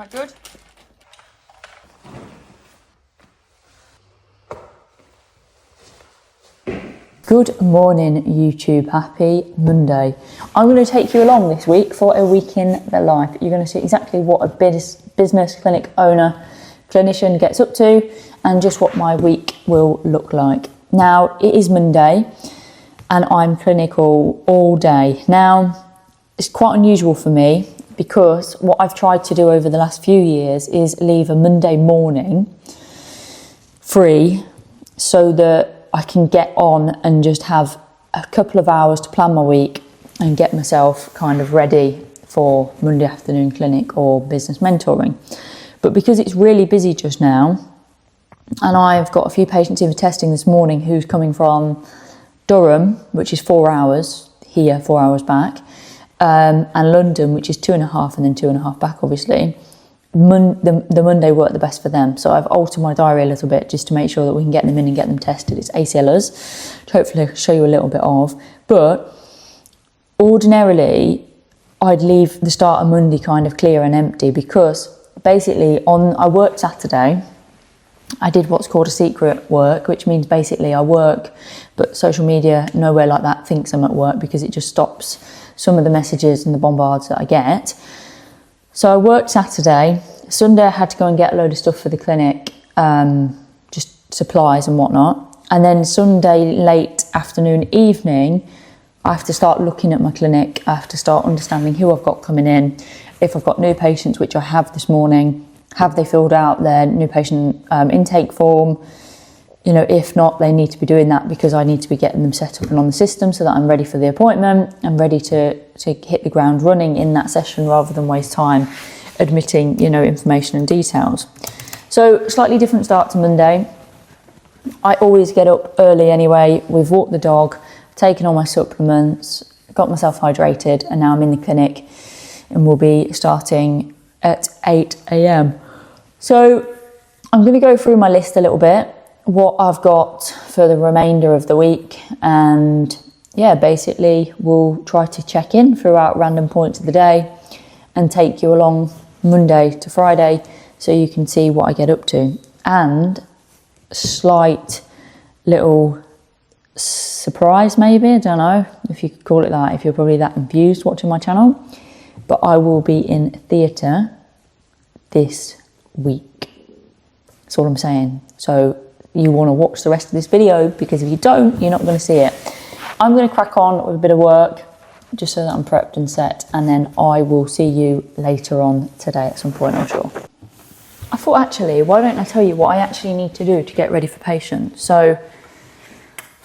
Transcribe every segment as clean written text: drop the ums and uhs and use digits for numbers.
Quite good. Good morning, YouTube. Happy Monday. I'm going to take you along this week for a week in the life. You're going to see exactly what a business clinic owner, clinician gets up to, and just what my week will look like. Now, it is Monday and I'm clinical all day. Now, it's quite unusual for me because what I've tried to do over the last few years is leave a Monday morning free so that I can get on and just have a couple of hours to plan my week and get myself kind of ready for Monday afternoon clinic or business mentoring. But because it's really busy just now, and I've got a few patients in for testing this morning who's coming from Durham, which is 4 hours here, 4 hours back, and London, which is 2.5 and then 2.5 back, obviously. The Monday worked the best for them, so I've altered my diary a little bit just to make sure that we can get them in and get them tested. It's ACLs, which hopefully I'll show you a little bit of, but ordinarily I'd leave the start of Monday kind of clear and empty because basically I worked Saturday. I did what's called a secret work, which means basically I work, but social media, nowhere like that thinks I'm at work because it just stops some of the messages and the bombards that I get. So I worked Saturday. Sunday I had to go and get a load of stuff for the clinic, just supplies and whatnot. And then Sunday late afternoon, evening, I have to start looking at my clinic. I have to start understanding who I've got coming in. If I've got new patients, which I have this morning, have they filled out their new patient intake form? You know, if not, they need to be doing that because I need to be getting them set up and on the system so that I'm ready for the appointment. I'm ready to hit the ground running in that session rather than waste time admitting, you know, information and details. So slightly different start to Monday. I always get up early anyway. We've walked the dog, taken all my supplements, got myself hydrated, and now I'm in the clinic and we'll be starting at 8 a.m. So I'm going to go through my list a little bit, what I've got for the remainder of the week, and yeah, basically we'll try to check in throughout random points of the day and take you along Monday to Friday so you can see what I get up to. And a slight little surprise maybe, I don't know if you could call it that, if you're probably that confused watching my channel, but I will be in theatre this week. That's all I'm saying. So you want to watch the rest of this video because if you don't, you're not going to see it. I'm going to crack on with a bit of work just so that I'm prepped and set, and then I will see you later on today at some point, I'm sure. I thought actually, why don't I tell you what I actually need to do to get ready for patients? So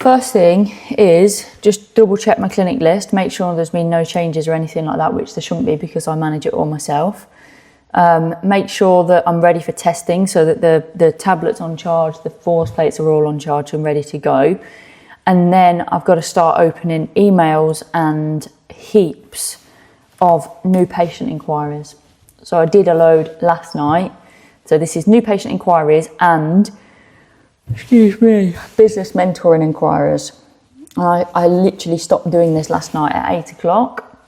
first thing is just double check my clinic list, make sure there's been no changes or anything like that, which there shouldn't be because I manage it all myself. Make sure that I'm ready for testing so that the tablet's on charge, the force plates are all on charge and ready to go. And then I've got to start opening emails and heaps of new patient inquiries. So I did a load last night. So this is new patient inquiries and, excuse me, business mentoring inquiries. I literally stopped doing this last night at 8 o'clock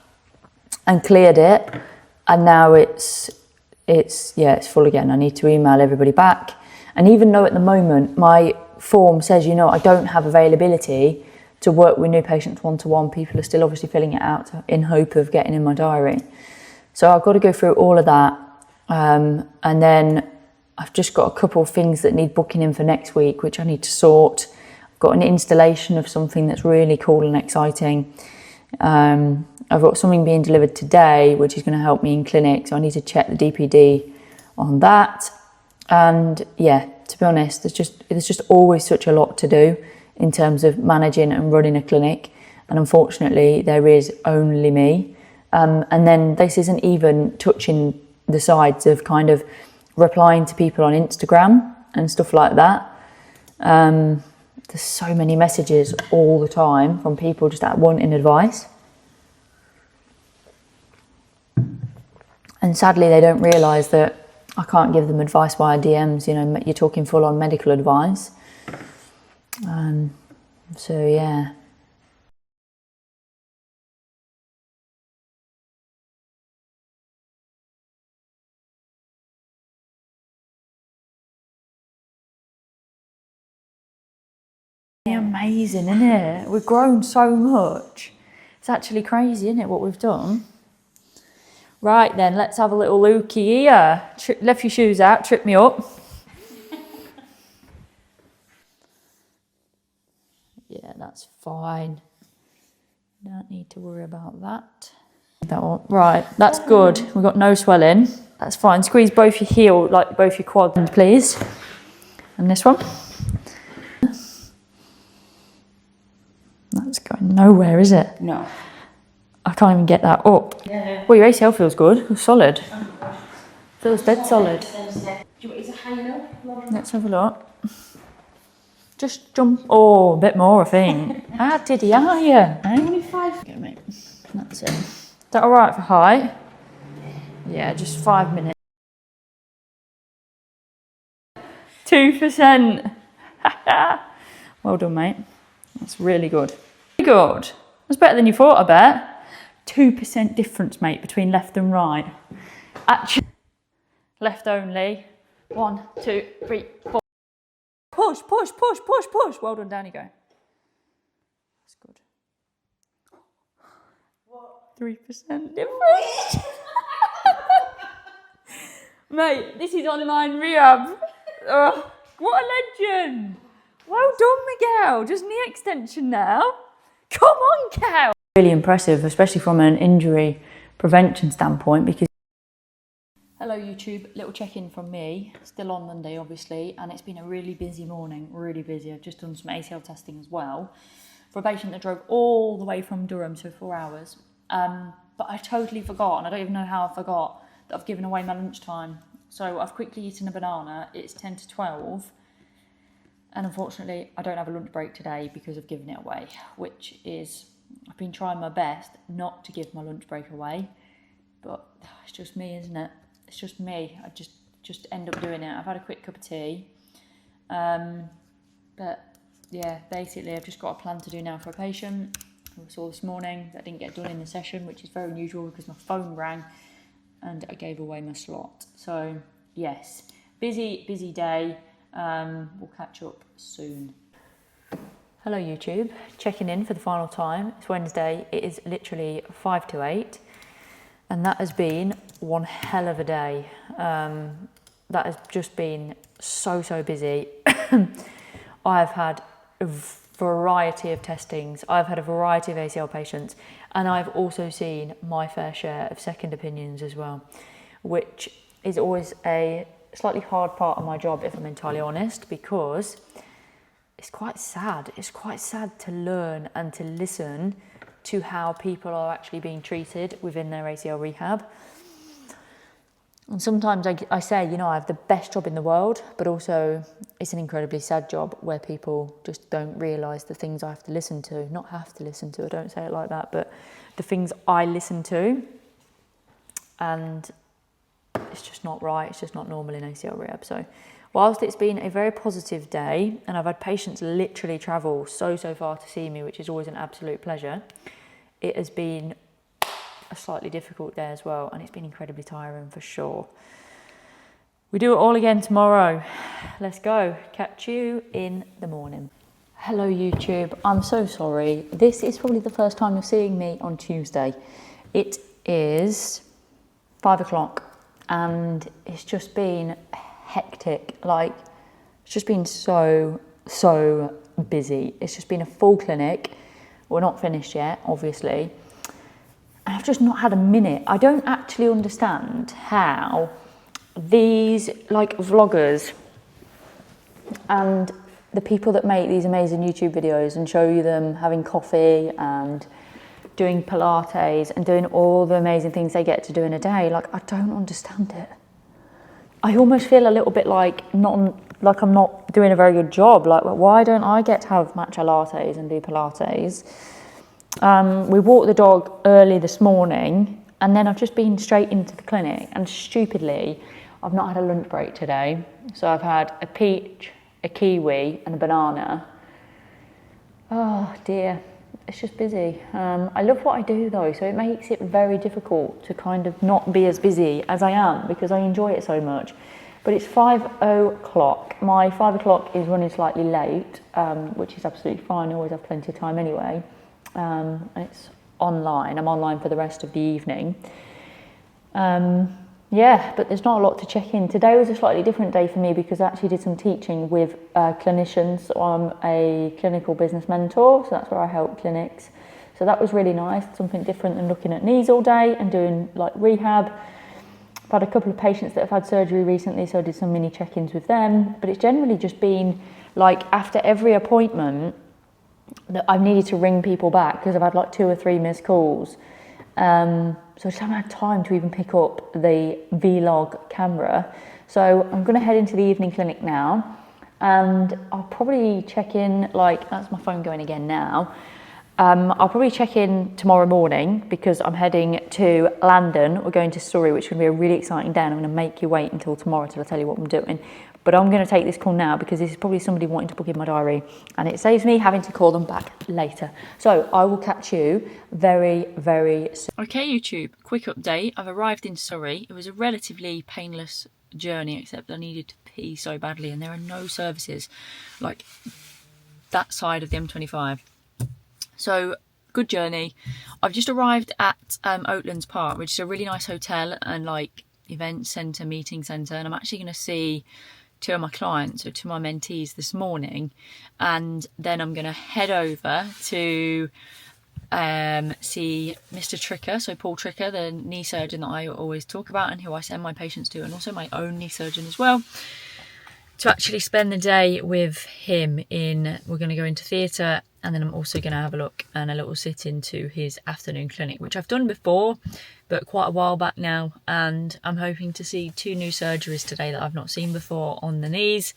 and cleared it. And now it's full again. I need to email everybody back. And even though at the moment my form says, you know, I don't have availability to work with new patients one-to-one, people are still obviously filling it out in hope of getting in my diary. So I've got to go through all of that. And then I've just got a couple of things that need booking in for next week, which I need to sort. I've got an installation of something that's really cool and exciting. I've got something being delivered today, which is going to help me in clinic. So I need to check the DPD on that. And yeah, to be honest, there's just always such a lot to do in terms of managing and running a clinic. And unfortunately, there is only me. And then this isn't even touching the sides of kind of replying to people on Instagram and stuff like that. There's so many messages all the time from people just wanting advice. And sadly, they don't realise that I can't give them advice via DMs. You know, you're talking full-on medical advice. So yeah. amazing, isn't it? We've grown so much. It's actually crazy, isn't it, what we've done? Right then, let's have a little looky here. Left your shoes out, trip me up. Yeah, that's fine. Don't need to worry about that. That one. Right, that's good. We've got no swelling. That's fine. Squeeze both your heel, like both your quads, please. And this one. That's going nowhere, is it? No. I can't even get that up. Yeah. Well, your ACL feels good. It's solid. Feels dead solid. Do you want it to hang up? Let's have a look. Just jump. Oh, a bit more, I think. How diddy are you? Eh? 25. Okay, mate. That's it. Is that all right for height? Yeah, just 5 minutes. 2%. Well done, mate. That's really good. Good. That's better than you thought, I bet. 2% difference, mate, between left and right. Actually, left only. 1, 2, 3, 4. Push, push, push, push, push. Well done, down you go. That's good. 3% difference. Mate, this is online rehab. Oh, what a legend. Well done, Miguel. Just knee extension now. Come on, cow. Really impressive, especially from an injury prevention standpoint, because... Hello, YouTube. Little check-in from me. Still on Monday, obviously, and it's been a really busy morning, really busy. I've just done some ACL testing as well for a patient that drove all the way from Durham, so 4 hours. But I totally forgot, and I don't even know how I forgot, that I've given away my lunchtime. So I've quickly eaten a banana. It's 10 to 12. And unfortunately, I don't have a lunch break today because I've given it away, which is, I've been trying my best not to give my lunch break away, but it's just me, isn't it? It's just me. I just end up doing it. I've had a quick cup of tea. But yeah, basically I've just got a plan to do now for a patient who I saw this morning that didn't get done in the session, which is very unusual because my phone rang and I gave away my slot. So yes, busy day. We'll catch up soon. Hello YouTube, checking in for the final time. It's Wednesday. It is literally 5 to 8. And that has been one hell of a day. That has just been so busy. I've had a variety of testings. I've had a variety of ACL patients, and I've also seen my fair share of second opinions as well, which is always a slightly hard part of my job, if I'm entirely honest, because it's quite sad. It's quite sad to learn and to listen to how people are actually being treated within their ACL rehab. And sometimes I say, you know, I have the best job in the world, but also it's an incredibly sad job where people just don't realise the things I have to listen to. Not have to listen to, I don't say it like that, but the things I listen to. And it's just not right, it's just not normal in ACL rehab. So whilst it's been a very positive day, and I've had patients literally travel so far to see me, which is always an absolute pleasure, it has been a slightly difficult day as well, and it's been incredibly tiring for sure. We do it all again tomorrow. Let's go. Catch you in the morning. Hello YouTube, I'm so sorry. This is probably the first time you're seeing me on Tuesday. It is 5 o'clock and it's just been hectic. Like, it's just been so busy. It's just been a full clinic. We're not finished yet, obviously. And I've just not had a minute. I don't actually understand how these like vloggers and the people that make these amazing YouTube videos and show you them having coffee and doing Pilates and doing all the amazing things they get to do in a day, like, I don't understand it. I almost feel a little bit like I'm not doing a very good job. Like, why don't I get to have matcha lattes and do Pilates? We walked the dog early this morning, and then I've just been straight into the clinic, and stupidly, I've not had a lunch break today. So I've had a peach, a kiwi, and a banana. Oh dear, it's just busy. I love what I do though, so it makes it very difficult to kind of not be as busy as I am, because I enjoy it so much. but it's 5 o'clock. My 5 o'clock is running slightly late, which is absolutely fine. I always have plenty of time anyway. And it's online. I'm online for the rest of the evening. Yeah, but there's not a lot to check in. Today was a slightly different day for me because I actually did some teaching with clinicians. So I'm a clinical business mentor, so that's where I help clinics. So that was really nice, something different than looking at knees all day and doing like rehab. I've had a couple of patients that have had surgery recently, so I did some mini check-ins with them. But it's generally just been like after every appointment that I've needed to ring people back because I've had like 2 or 3 missed calls. So I just haven't had time to even pick up the vlog camera. So I'm going to head into the evening clinic now, and I'll probably check in, like, that's my phone going again now. I'll probably check in tomorrow morning because I'm heading to London. We're going to Surrey, which is going to be a really exciting day, and I'm going to make you wait until tomorrow till I tell you what I'm doing. But I'm going to take this call now because this is probably somebody wanting to book in my diary, and it saves me having to call them back later. So I will catch you very, very soon. Okay, YouTube, quick update. I've arrived in Surrey. It was a relatively painless journey, except I needed to pee so badly, and there are no services like that side of the M25. So, good journey. I've just arrived at Oatlands Park, which is a really nice hotel and like event centre, meeting centre, and I'm actually going to see 2 of my clients, so 2 of my mentees this morning, and then I'm going to head over to see Mr. Trikha, so Paul Trikha, the knee surgeon that I always talk about and who I send my patients to, and also my own knee surgeon as well, to actually spend the day with him. We're going to go into theatre, and then I'm also going to have a look and a little sit into his afternoon clinic, which I've done before, but quite a while back now, and I'm hoping to see 2 new surgeries today that I've not seen before on the knees,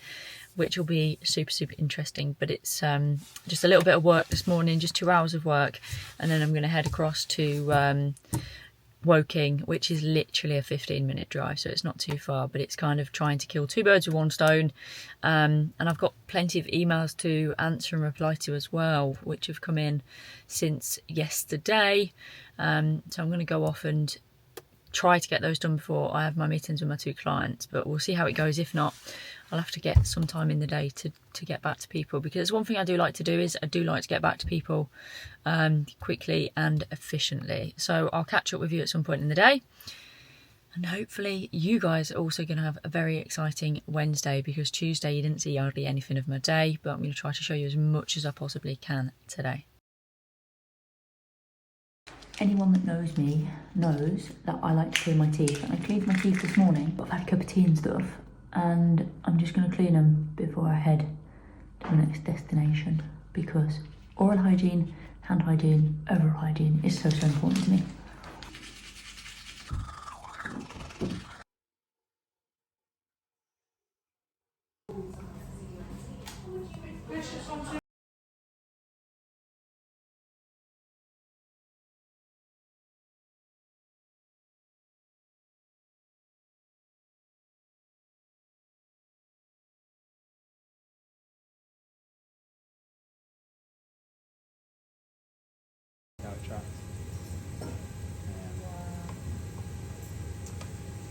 which will be super, super interesting. But it's just a little bit of work this morning, just 2 hours of work, and then I'm going to head across to Woking, which is literally a 15-minute drive, so it's not too far, but it's kind of trying to kill 2 birds with 1 stone. And I've got plenty of emails to answer and reply to as well, which have come in since yesterday. So I'm going to go off and try to get those done before I have my meetings with my 2 clients, but we'll see how it goes. If not, I'll have to get some time in the day to get back to people, because one thing I do like to do is I do like to get back to people quickly and efficiently. So I'll catch up with you at some point in the day, and hopefully you guys are also going to have a very exciting Wednesday, because Tuesday you didn't see hardly anything of my day, but I'm going to try to show you as much as I possibly can today. Anyone that knows me knows that I like to clean my teeth, and I cleaned my teeth this morning, but I've had a cup of tea and stuff, and I'm just going to clean them before I head to the next destination, because oral hygiene, hand hygiene, overall hygiene is so, so important to me.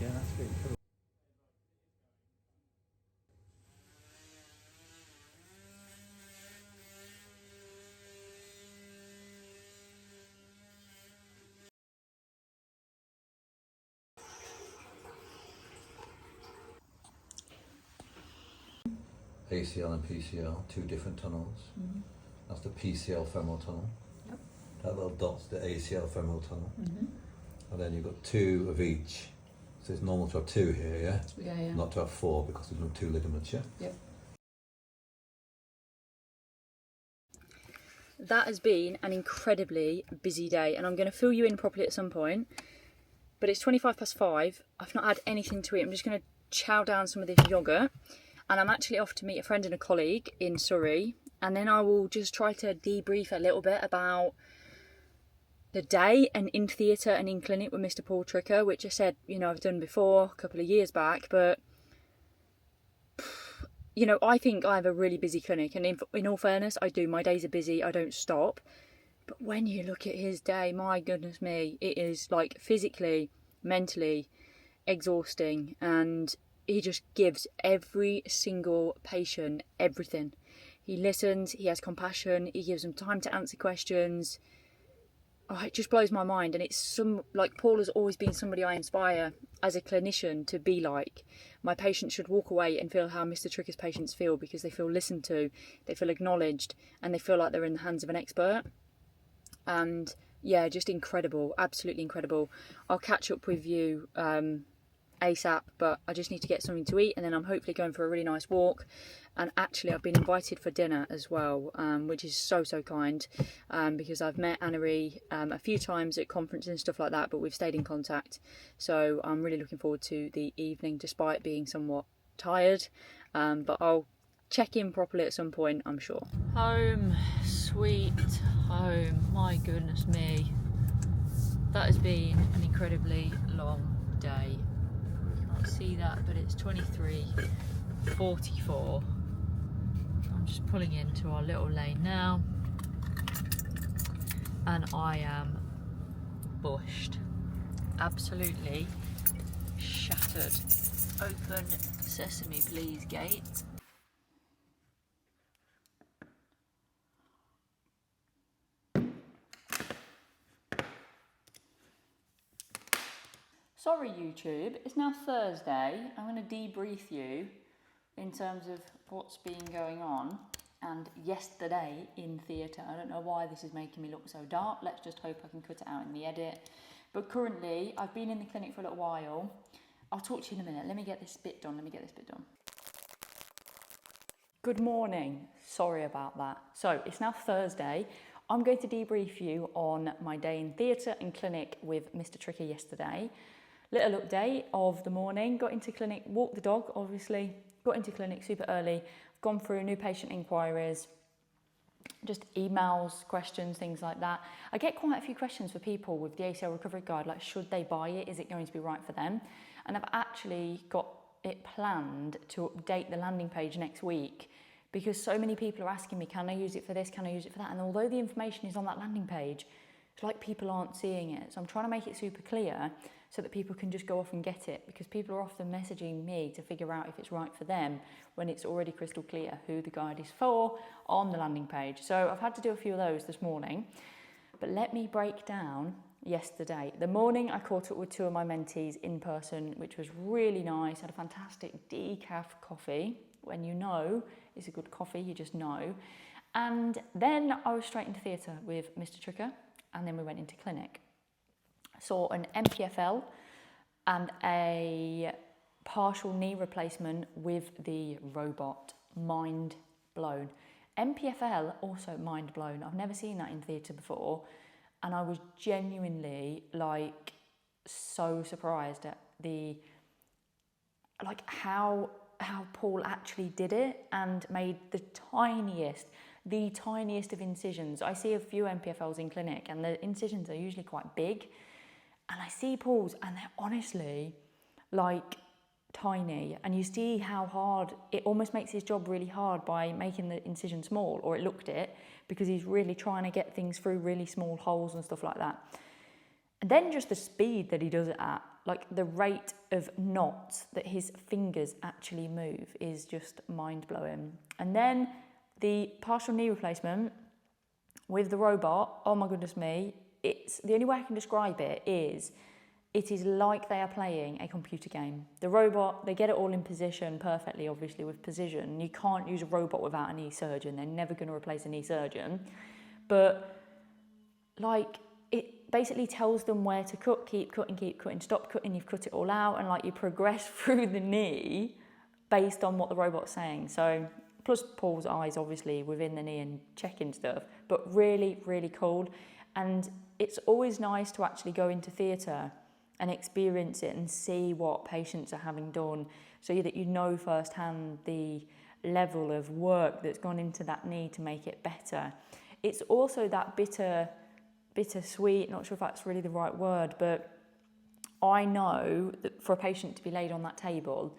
Yeah, that's pretty cool. ACL and PCL, 2 different tunnels. Mm-hmm. That's the PCL femoral tunnel. Yep. That little dot's the ACL femoral tunnel. Mm-hmm. And then you've got 2 of each. So it's normal to have 2 here, yeah? Yeah. Not to have 4 because there's no 2 ligaments, yeah? Yep. That has been an incredibly busy day, and I'm going to fill you in properly at some point, but it's 5:25. I've not had anything to eat. I'm just going to chow down some of this yoghurt, and I'm actually off to meet a friend and a colleague in Surrey, and then I will just try to debrief a little bit about the day and in theatre and in clinic with Mr. Paul Trikha, which I said, I've done before a couple of years back, but I think I have a really busy clinic, and in all fairness, I do. My days are busy, I don't stop. But when you look at his day, my goodness me, it is like physically, mentally exhausting. And he just gives every single patient everything. He listens, he has compassion, he gives them time to answer questions. Oh, it just blows my mind. And it's Paul has always been somebody I inspire as a clinician to be like. My patients should walk away and feel how Mr. Trikha's patients feel, because they feel listened to, they feel acknowledged, and they feel like they're in the hands of an expert. And yeah, just incredible, absolutely incredible. I'll catch up with you ASAP, but I just need to get something to eat, and then I'm hopefully going for a really nice walk. And actually I've been invited for dinner as well, which is so kind, because I've met Anna-Marie a few times at conferences and stuff like that, but we've stayed in contact. So I'm really looking forward to the evening, despite being somewhat tired, but I'll check in properly at some point, I'm sure. Home, sweet home. My goodness me, that has been an incredibly long day. You can't see that, but it's 23:44. I'm just pulling into our little lane now, and I am bushed, absolutely shattered. Open sesame please gate. Sorry YouTube, it's now Thursday. I'm going to debrief you in terms of what's been going on and yesterday in theatre. I don't know why this is making me look so dark. Let's just hope I can cut it out in the edit. But currently, I've been in the clinic for a little while. I'll talk to you in a minute. Let me get this bit done. Good morning. Sorry about that. So it's now Thursday. I'm going to debrief you on my day in theatre and clinic with Mr. Trikha yesterday. Little update of the morning. Got into clinic, walked the dog, obviously. Got into clinic super early. Gone through new patient inquiries, just emails, questions, things like that. I get quite a few questions for people with the ACL recovery guide, like should they buy it? Is it going to be right for them? And I've actually got it planned to update the landing page next week, because so many people are asking me, can I use it for this? Can I use it for that? And although the information is on that landing page, it's like people aren't seeing it. So I'm trying to make it super clear so that people can just go off and get it, because people are often messaging me to figure out if it's right for them when it's already crystal clear who the guide is for on the landing page. So I've had to do a few of those this morning, but let me break down yesterday. The morning I caught up with two of my mentees in person, which was really nice. Had a fantastic decaf coffee. When you know it's a good coffee, you just know. And then I was straight into theatre with Mr. Trikha, and then we went into clinic. Saw an MPFL and a partial knee replacement with the robot. Mind blown. MPFL, also mind blown. I've never seen that in theatre before, and I was genuinely so surprised at how Paul actually did it and made the tiniest of incisions. I see a few MPFLs in clinic and the incisions are usually quite big, and I see Paul's and they're honestly tiny, and you see how hard it almost makes his job really hard by making the incision small, or it looked it, because he's really trying to get things through really small holes and stuff like that. And then just the speed that he does it at, the rate of knots that his fingers actually move is just mind-blowing. And then the partial knee replacement with the robot, oh my goodness me, it's the only way I can describe it is like they are playing a computer game. The robot, they get it all in position perfectly, obviously with precision. You can't use a robot without a knee surgeon. They're never going to replace a knee surgeon. But it basically tells them where to cut, keep cutting, stop cutting, you've cut it all out, and you progress through the knee based on what the robot's saying. So plus Paul's eyes obviously within the knee and checking stuff, but really, really cool. And it's always nice to actually go into theatre and experience it and see what patients are having done, so that you know firsthand the level of work that's gone into that knee to make it better. It's also that bittersweet, not sure if that's really the right word, but I know that for a patient to be laid on that table,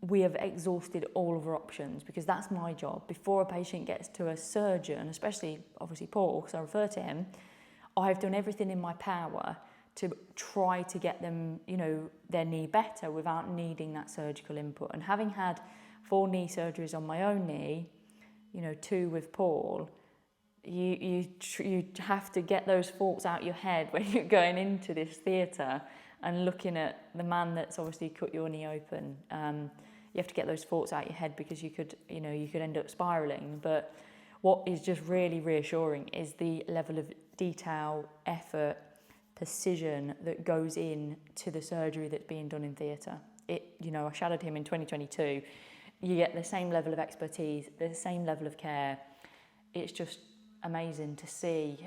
we have exhausted all of our options, because that's my job. Before a patient gets to a surgeon, especially obviously Paul, because I refer to him, I've done everything in my power to try to get them, you know, their knee better without needing that surgical input. And having had 4 knee surgeries on my own knee, you know, 2 with Paul, you have to get those thoughts out your head when you're going into this theatre and looking at the man that's obviously cut your knee open. You have to get those thoughts out your head because you could end up spiralling. But what is just really reassuring is the level of detail, effort, precision that goes in to the surgery that's being done in theatre. You know, I shadowed him in 2022. You get the same level of expertise, the same level of care. It's just amazing to see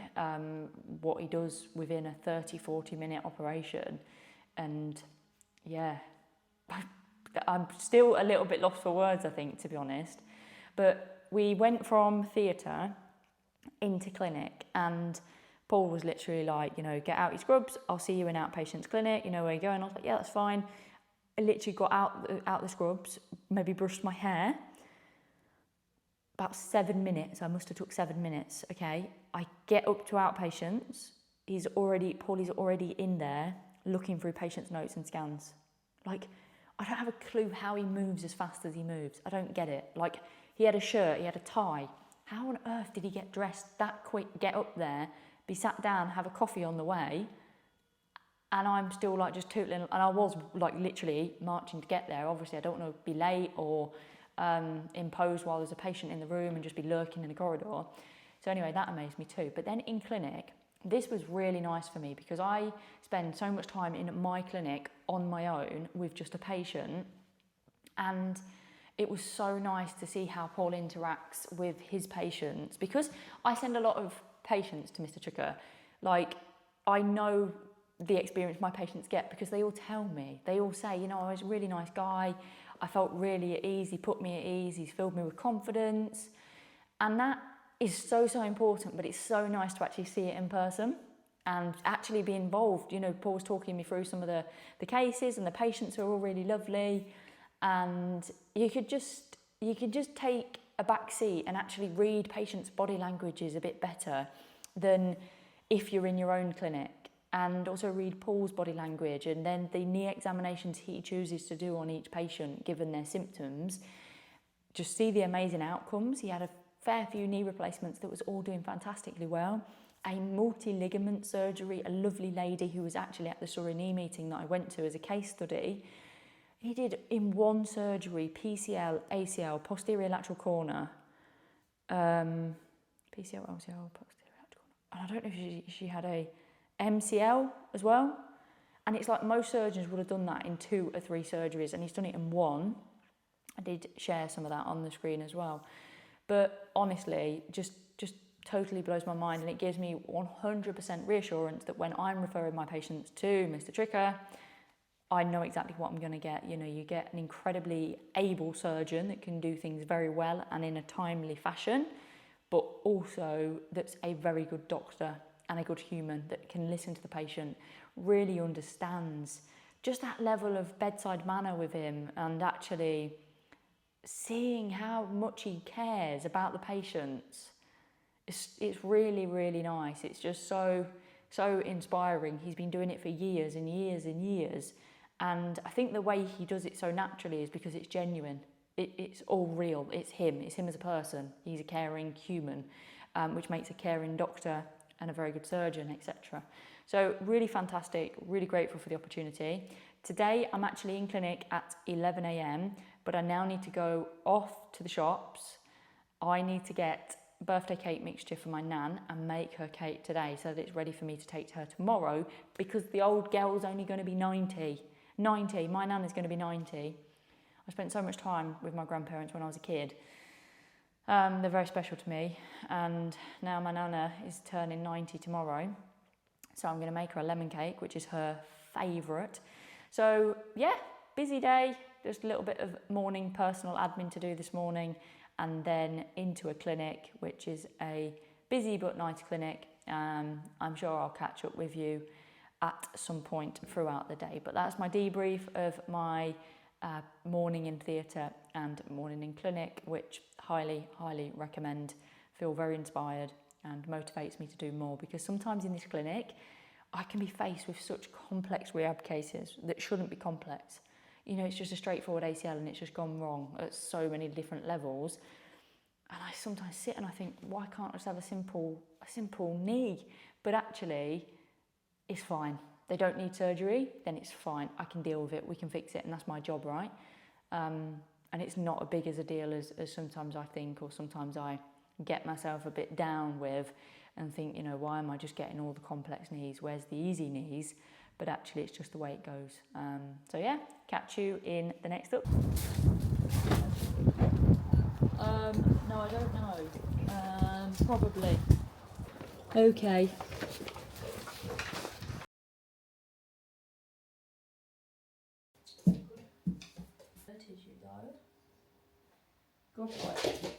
what he does within a 30-40 minute operation. And yeah, I'm still a little bit lost for words, I think, to be honest. But we went from theatre into clinic, and Paul was literally like, you know, get out your scrubs, I'll see you in outpatient's clinic, you know where you're going. I was like, yeah, that's fine. I literally got out the scrubs, maybe brushed my hair. About 7 minutes, I must have took 7 minutes, okay? I get up to outpatients, Paul is already in there looking through patients' notes and scans. Like, I don't have a clue how he moves as fast as he moves. I don't get it. Like, he had a shirt, he had a tie. How on earth did he get dressed that quick, get up there, be sat down, have a coffee on the way, and I'm still like just tootling, and I was like literally marching to get there. Obviously, I don't want to be late or impose while there's a patient in the room and just be lurking in the corridor. So anyway, that amazed me too. But then in clinic, this was really nice for me because I spend so much time in my clinic on my own with just a patient, and it was so nice to see how Paul interacts with his patients, because I send a lot of patients to Mr. Trikha. Like, I know the experience my patients get because they all tell me. They all say, you know, I was a really nice guy, I felt really at ease, he put me at ease, he's filled me with confidence. And that is so important, but it's so nice to actually see it in person and actually be involved. You know, Paul's talking me through some of the cases, and the patients are all really lovely. And you could just take a back seat and actually read patients' body languages a bit better than if you're in your own clinic. And also read Paul's body language, and then the knee examinations he chooses to do on each patient given their symptoms. Just see the amazing outcomes. He had a fair few knee replacements that was all doing fantastically well. A multi-ligament surgery, a lovely lady who was actually at the Surrey knee meeting that I went to as a case study. He did in one surgery PCL, ACL, posterior lateral corner, PCL, LCL, posterior lateral corner. And I don't know if she had a MCL as well. And it's like most surgeons would have done that in 2 or 3 surgeries, and he's done it in 1. I did share some of that on the screen as well. But honestly, just totally blows my mind, and it gives me 100% reassurance that when I'm referring my patients to Mr. Trikha, I know exactly what I'm going to get. You know, you get an incredibly able surgeon that can do things very well and in a timely fashion, but also that's a very good doctor and a good human that can listen to the patient, really understands just that level of bedside manner with him, and actually seeing how much he cares about the patients. It's really, really nice. It's just so inspiring. He's been doing it for years and years and years. And I think the way he does it so naturally is because it's genuine. It's all real. It's him as a person. He's a caring human, which makes a caring doctor and a very good surgeon, etc. So really fantastic, really grateful for the opportunity. Today I'm actually in clinic at 11 a.m, but I now need to go off to the shops. I need to get birthday cake mixture for my nan and make her cake today so that it's ready for me to take to her tomorrow, because the old girl's only going to be 90. My nan is going to be 90. I spent so much time with my grandparents when I was a kid. They're very special to me, and now my nana is turning 90 tomorrow, so I'm going to make her a lemon cake, which is her favourite. So yeah, busy day, just a little bit of morning personal admin to do this morning, and then into a clinic, which is a busy but nice clinic. I'm sure I'll catch up with you at some point throughout the day, but that's my debrief of my morning in theatre and morning in clinic, which highly recommend. Feel very inspired and motivates me to do more, because sometimes in this clinic I can be faced with such complex rehab cases that shouldn't be complex. You know, it's just a straightforward ACL and it's just gone wrong at so many different levels. And I sometimes sit and I think, why can't I just have a simple knee? But actually, it's fine. They don't need surgery, then it's fine. I can deal with it, we can fix it, and that's my job, right? And it's not as big as a deal as sometimes I think, or sometimes I get myself a bit down with and think, you know, why am I just getting all the complex knees? Where's the easy knees? But actually, it's just the way it goes. So yeah, catch you in the next up. No, I don't know. Probably. Okay. Go for it.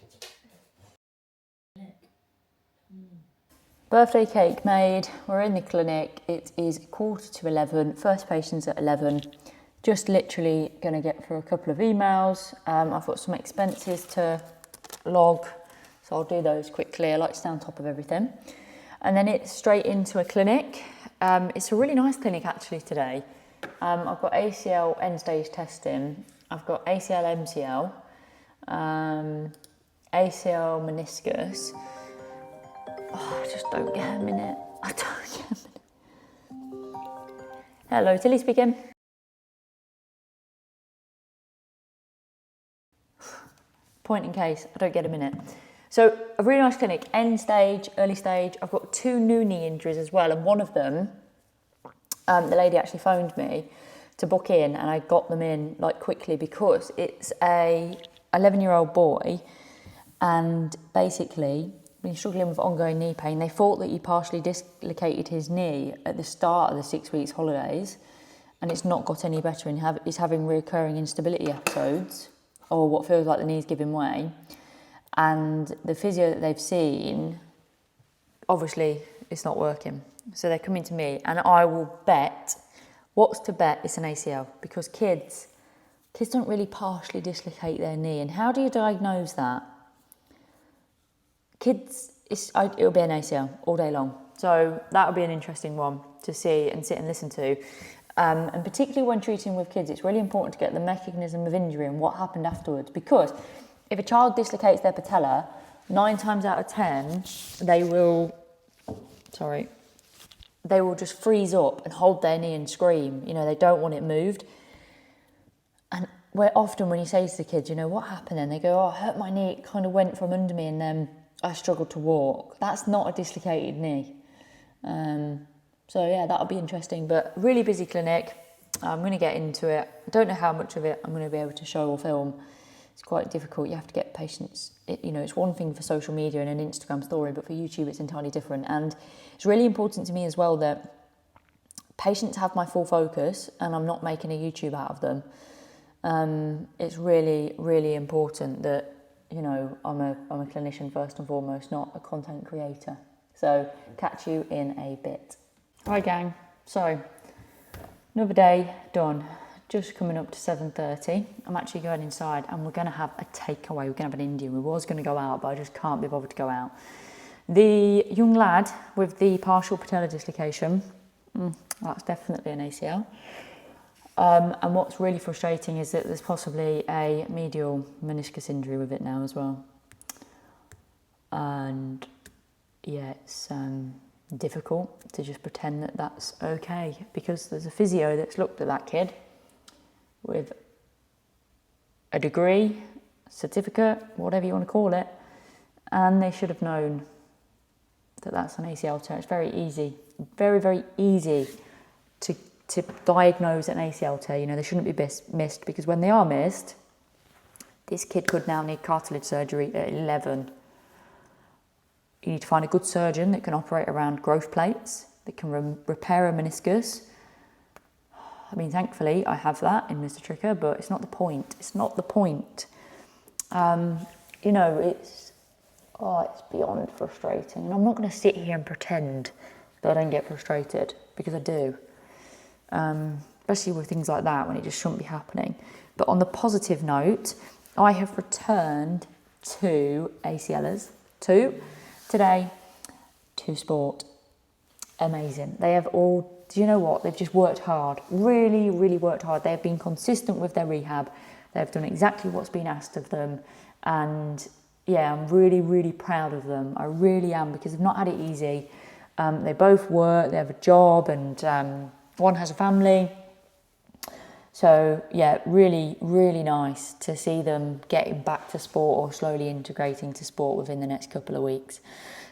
Birthday cake made. We're in the clinic. It is 11:15. First patient's at 11. Just literally going to get through a couple of emails. I've got some expenses to log, so I'll do those quickly. I like to stay on top of everything. And then it's straight into a clinic. It's a really nice clinic actually today. I've got ACL end stage testing. I've got ACL MCL, ACL meniscus. Oh, I just don't get a minute. I don't get a minute. Hello, Tilly speaking. Point in case, I don't get a minute. So a really nice clinic, end stage, early stage. I've got 2 new knee injuries as well, and one of them, the lady actually phoned me to book in, and I got them in like quickly because it's a 11-year-old boy, and basically been struggling with ongoing knee pain. They thought that he partially dislocated his knee at the start of the 6 weeks holidays, and it's not got any better, and he's having recurring instability episodes, or what feels like the knee's giving way. And the physio that they've seen, obviously it's not working. So they're coming to me, and I will bet, what's to bet, it's an ACL, because kids don't really partially dislocate their knee. And how do you diagnose that? Kids, it'll be an ACL all day long. So that'll be an interesting one to see and sit and listen to. And particularly when treating with kids, it's really important to get the mechanism of injury and what happened afterwards. Because if a child dislocates their patella, 9 times out of 10, they will just freeze up and hold their knee and scream. You know, they don't want it moved. And where often when you say to the kids, you know, what happened? And they go, oh, I hurt my knee, it kind of went from under me and then I struggled to walk. That's not a dislocated knee. So yeah, that'll be interesting, but really busy clinic. I'm going to get into it. I don't know how much of it I'm going to be able to show or film. It's quite difficult. You have to get patients. It's one thing for social media and an Instagram story, but for YouTube it's entirely different. And it's really important to me as well that patients have my full focus and I'm not making a YouTube out of them. It's really, really important that, you know, I'm a clinician first and foremost, not a content creator. So catch you in a bit. Hi gang, so another day done, just coming up to 7:30. I'm actually going inside and we're going to have a takeaway. We're going to have an Indian. We was going to go out, but I just can't be bothered to go out. The young lad with the partial patella dislocation, that's definitely an ACL. And what's really frustrating is that there's possibly a medial meniscus injury with it now as well. And yeah, it's difficult to just pretend that that's okay, because there's a physio that's looked at that kid with a degree, certificate, whatever you want to call it, and they should have known that that's an ACL tear. It's very easy, very, very easy to diagnose an ACL tear. You know, they shouldn't be missed, because when they are missed, this kid could now need cartilage surgery at 11. You need to find a good surgeon that can operate around growth plates, that can repair a meniscus. I mean, thankfully, I have that in Mr. Trikha, but it's not the point. It's not the point. You know, it's beyond frustrating. And I'm not going to sit here and pretend that I don't get frustrated, because I do. Especially with things like that, when it just shouldn't be happening. But on the positive note, I have returned 2 ACLs. 2 today, 2 sport. amazing. They have all, do you know what? They've just worked hard, really, really worked hard. They have been consistent with their rehab. They've done exactly what's been asked of them. And yeah, I'm really, really proud of them. I really am, because they've not had it easy. They both work, they have a job, and one has a family. So yeah, really, really nice to see them getting back to sport or slowly integrating to sport within the next couple of weeks.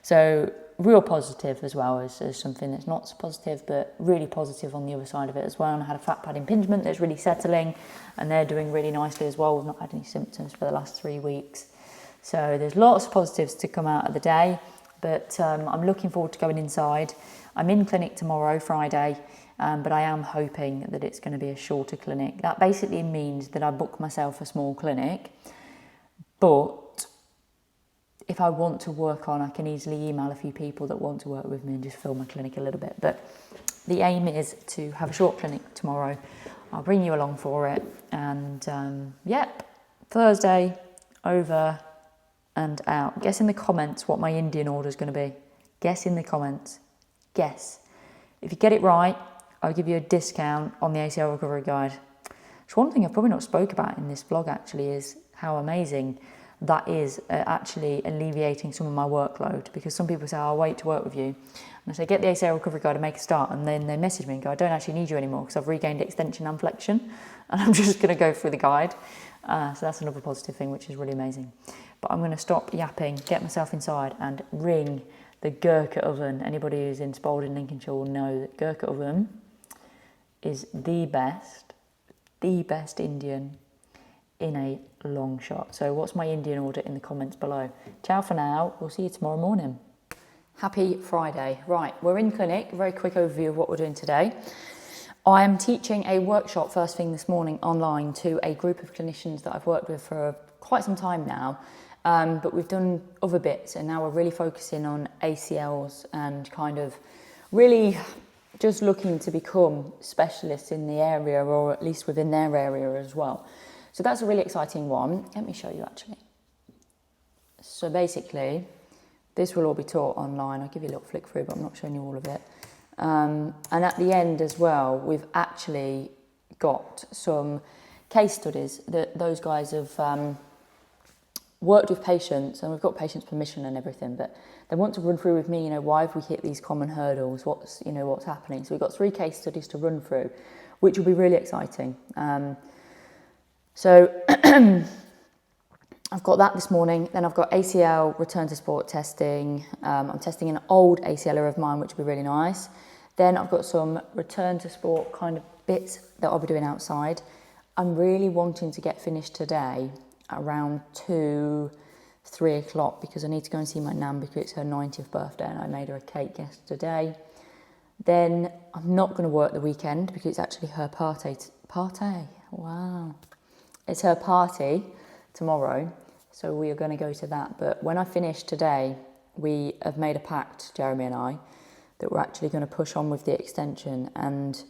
So real positive, as well as something that's not so positive, but really positive on the other side of it as well. And I had a fat pad impingement that's really settling, and they're doing really nicely as well. We've not had any symptoms for the last 3 weeks. So there's lots of positives to come out of the day, but I'm looking forward to going inside. I'm in clinic tomorrow, Friday, but I am hoping that it's going to be a shorter clinic. That basically means that I book myself a small clinic, but if I want to work on, I can easily email a few people that want to work with me and just fill my clinic a little bit. But the aim is to have a short clinic tomorrow. I'll bring you along for it. And yep, Thursday, over and out. Guess in the comments what my Indian order is going to be. Guess in the comments. Guess. If you get it right, I'll give you a discount on the ACL recovery guide. So one thing I've probably not spoke about in this vlog actually is how amazing that is actually alleviating some of my workload, because some people say, I'll wait to work with you. And I say, get the ACL recovery guide and make a start. And then they message me and go, I don't actually need you anymore because I've regained extension and flexion. And I'm just going to go through the guide. So that's another positive thing, which is really amazing. But I'm going to stop yapping, get myself inside and ring the Gurkha oven. Anybody who's in Spalding, Lincolnshire will know that Gurkha oven is the best Indian in a long shot. So what's my Indian order in the comments below? Ciao for now. We'll see you tomorrow morning. Happy Friday. Right, we're in clinic. A very quick overview of what we're doing today. I am teaching a workshop first thing this morning online to a group of clinicians that I've worked with for quite some time now. But we've done other bits, and now we're really focusing on ACLs and kind of really just looking to become specialists in the area, or at least within their area as well. So that's a really exciting one. Let me show you actually. So basically, this will all be taught online. I'll give you a little flick through, but I'm not showing you all of it. And at the end as well, we've actually got some case studies that those guys have worked with patients, and we've got patients' permission and everything, but they want to run through with me, why have we hit these common hurdles? What's happening? So we've got 3 case studies to run through, which will be really exciting. So I've got that this morning. Then I've got ACL return to sport testing. I'm testing an old ACLer of mine, which will be really nice. Then I've got some return to sport kind of bits that I'll be doing outside. I'm really wanting to get finished today around 2-3 o'clock, because I need to go and see my nan because it's her 90th birthday and I made her a cake yesterday. Then I'm not going to work the weekend because it's actually her party. Wow. It's her party tomorrow, so we are going to go to that. But when I finish today, we have made a pact, Jeremy and I, that we're actually going to push on with the extension. And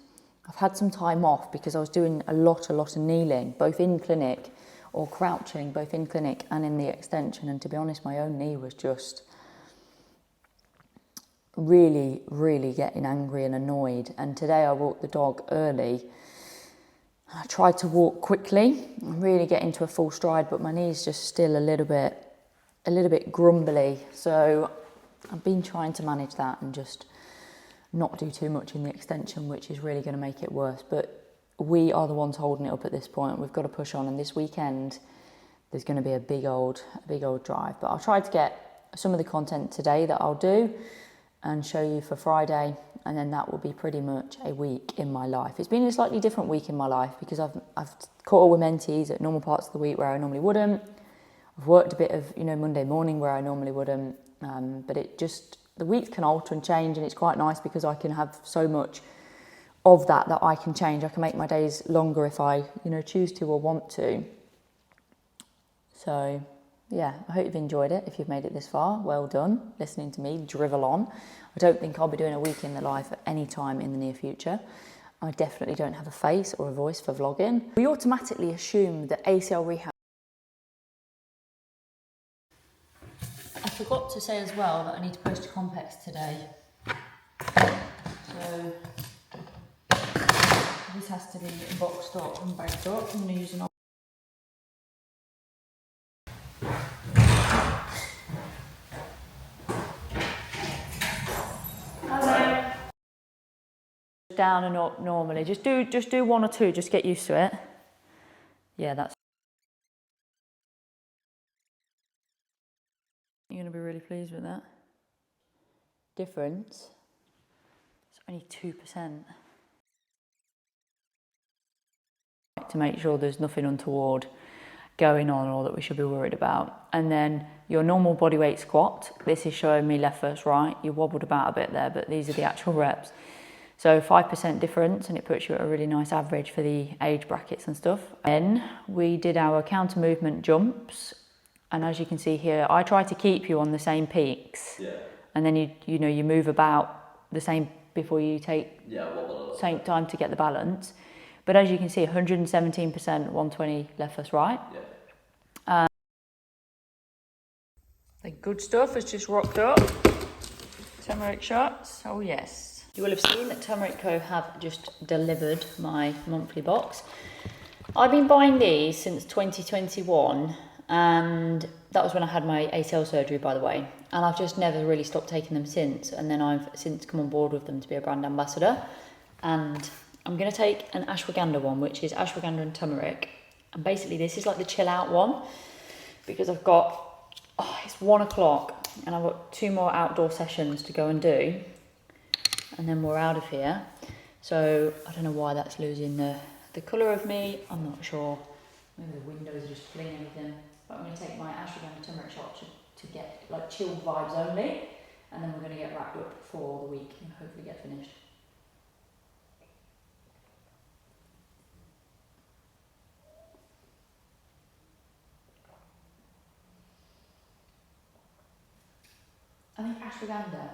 I've had some time off because I was doing a lot of kneeling, both in clinic or crouching, both in clinic and in the extension. And to be honest, my own knee was just really, really getting angry and annoyed. And today I walked the dog early. I tried to walk quickly and really get into a full stride, but my knee's just still a little bit grumbly. So I've been trying to manage that and just not do too much in the extension, which is really going to make it worse. But we are the ones holding it up at this point. We've got to push on, and this weekend there's going to be a big old drive. But I'll try to get some of the content today that I'll do and show you for Friday, and then that will be pretty much a week in my life. It's been a slightly different week in my life because I've caught all with mentees at normal parts of the week where I normally wouldn't. I've worked a bit of Monday morning where I normally wouldn't, but the weeks can alter and change, and it's quite nice because I can have so much of that I can change. I can make my days longer if I choose to or want to. So yeah, I hope you've enjoyed it. If you've made it this far, well done, listening to me drivel on. I don't think I'll be doing a week in the life at any time in the near future. I definitely don't have a face or a voice for vlogging. We automatically assume that ACL rehab. I forgot to say as well that I need to post a complex today. So this has to be boxed up and bagged up. I'm going to use an down and up normally. Just do one or two, just get used to it. Yeah, that's. You're going to be really pleased with that. Difference. It's only 2%. To make sure there's nothing untoward going on or that we should be worried about. And then your normal body weight squat. This is showing me left versus right. You wobbled about a bit there, but these are the actual reps. So 5% difference, and it puts you at a really nice average for the age brackets and stuff. Then we did our counter movement jumps, and as you can see here, I try to keep you on the same peaks. Yeah. And then you move about the same before you take same time to get the balance. But as you can see, 117%, 120 left versus right. Yeah. The good stuff has just rocked up. Turmeric shots, oh yes. You will have seen that Turmeric Co have just delivered my monthly box. I've been buying these since 2021, and that was when I had my ACL surgery, by the way. And I've just never really stopped taking them since. And then I've since come on board with them to be a brand ambassador. And I'm going to take an ashwagandha one, which is ashwagandha and turmeric. And basically this is like the chill out one, because I've got, it's 1 o'clock and I've got 2 more outdoor sessions to go and do. And then we're out of here. So I don't know why that's losing the colour of me. I'm not sure. Maybe the windows are just flinging everything. But I'm going to take my ashwagandha turmeric shot to get like chilled vibes only. And then we're going to get wrapped up for the week and hopefully get finished. I think ashwagandha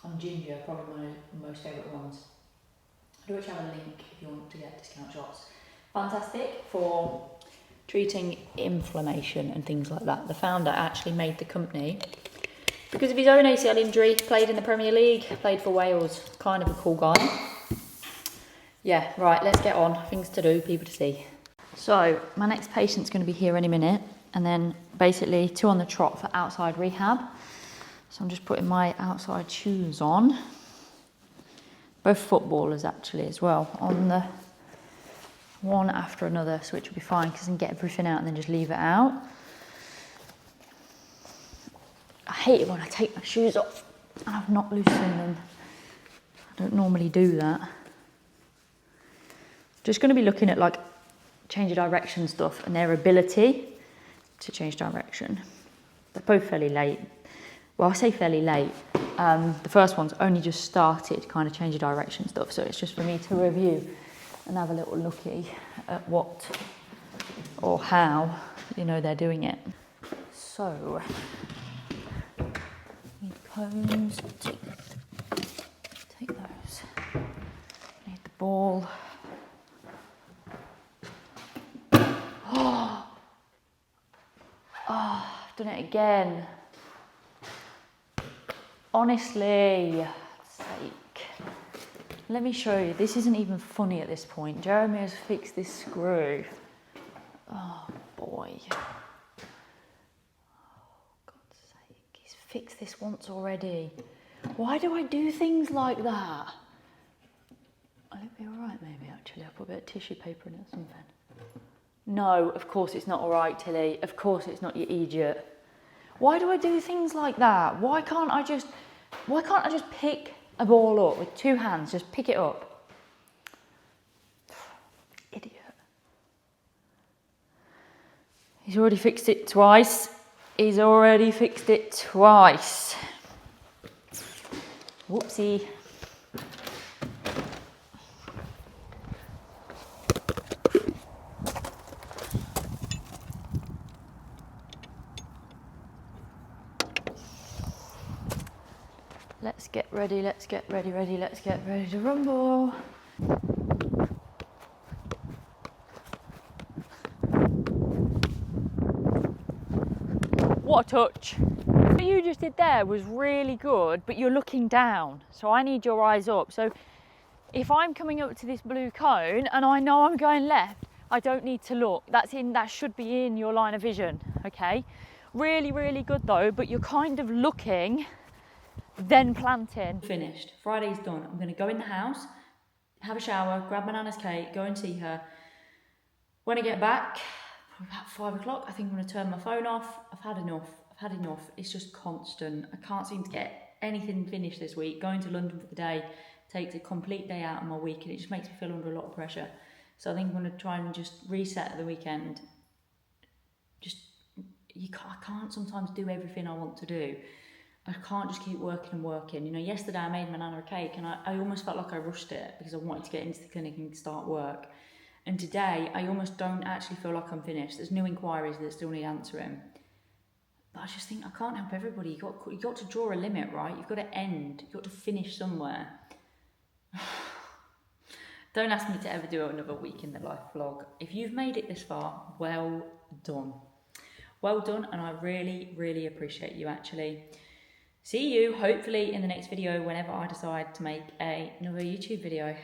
and ginger are probably my most favourite ones. I do actually have a link if you want to get discount shots. Fantastic for treating inflammation and things like that. The founder actually made the company because of his own ACL injury, played in the Premier League, played for Wales, kind of a cool guy. Yeah, right, let's get on. Things to do, people to see. So my next patient's going to be here any minute, and then basically 2 on the trot for outside rehab. So I'm just putting my outside shoes on. Both footballers actually as well, on the one after another, so which will be fine because I can get everything out and then just leave it out. I hate it when I take my shoes off and I've not loosened them. I don't normally do that. Just going to be looking at like change of direction stuff and their ability to change direction. They're both fairly late. Well, I say fairly late. The first one's only just started kind of change of direction stuff, so it's just for me to review and have a little looky at what or how, they're doing it. So, need cones, take those. Need the ball. Oh, I've done it again. Honestly, sake. Let me show you. This isn't even funny at this point. Jeremy has fixed this screw. Oh boy. Oh, God's sake. He's fixed this once already. Why do I do things like that? Will it be alright maybe actually? I'll put a bit of tissue paper in it or something. No, of course it's not alright, Tilly. Of course it's not, you idiot. Why do I do things like that? Why can't I just pick a ball up with 2 hands, just pick it up? Idiot. He's already fixed it twice. Whoopsie. Let's get ready to rumble. What a touch. What you just did there was really good, but you're looking down. So I need your eyes up. So if I'm coming up to this blue cone and I know I'm going left, I don't need to look. That should be in your line of vision, okay? Really, really good though, but you're kind of looking, then planting. Finished. Friday's done. I'm gonna go in the house, have a shower, grab my nana's cake, go and see her. When I get back, probably about 5 o'clock, I think I'm gonna turn my phone off. I've had enough. It's just constant. I can't seem to get anything finished this week. Going to London for the day takes a complete day out of my week, and it just makes me feel under a lot of pressure. So I think I'm gonna try and just reset at the weekend. I can't sometimes do everything I want to do. I can't just keep working and working. You know, yesterday I made my nana a cake and I almost felt like I rushed it because I wanted to get into the clinic and start work. And today I almost don't actually feel like I'm finished. There's new inquiries that still need answering. But I just think I can't help everybody. You've got to draw a limit, right? You've got to end. You've got to finish somewhere. Don't ask me to ever do another week in the life vlog. If you've made it this far, well done. Well done, and I really, really appreciate you actually. See you hopefully in the next video whenever I decide to make another YouTube video.